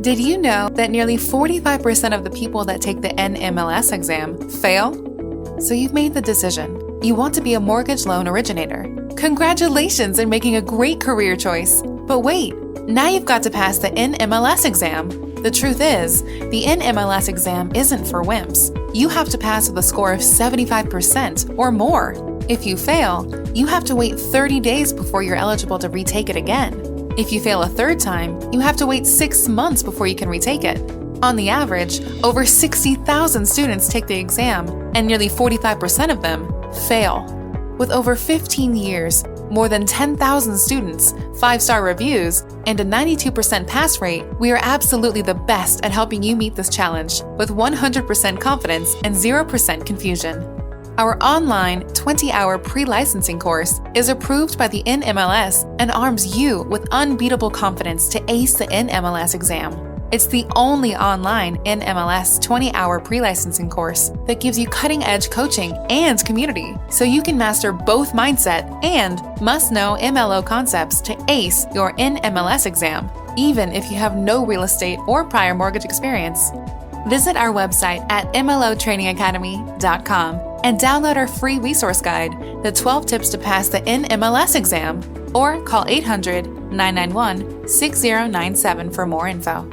Did you know that nearly 45% of the people that take the NMLS exam fail? So you've made the decision. You want to be a mortgage loan originator. Congratulations in making a great career choice. But wait, now you've got to pass the NMLS exam. The truth is, the NMLS exam isn't for wimps. You have to pass with a score of 75% or more. If you fail, you have to wait 30 days before you're eligible to retake it again. If you fail a third time, you have to wait 6 months before you can retake it. On the average, over 60,000 students take the exam, and nearly 45% of them fail. With over 15 years, more than 10,000 students, 5-star reviews, and a 92% pass rate, we are absolutely the best at helping you meet this challenge with 100% confidence and 0% confusion. Our online 20-hour pre-licensing course is approved by the NMLS and arms you with unbeatable confidence to ace the NMLS exam. It's the only online NMLS 20-hour pre-licensing course that gives you cutting-edge coaching and community, so you can master both mindset and must-know MLO concepts to ace your NMLS exam, even if you have no real estate or prior mortgage experience. Visit our website at mlotrainingacademy.com and download our free resource guide, The 12 Tips to Pass the NMLS Exam, or call 800-991-6097 for more info.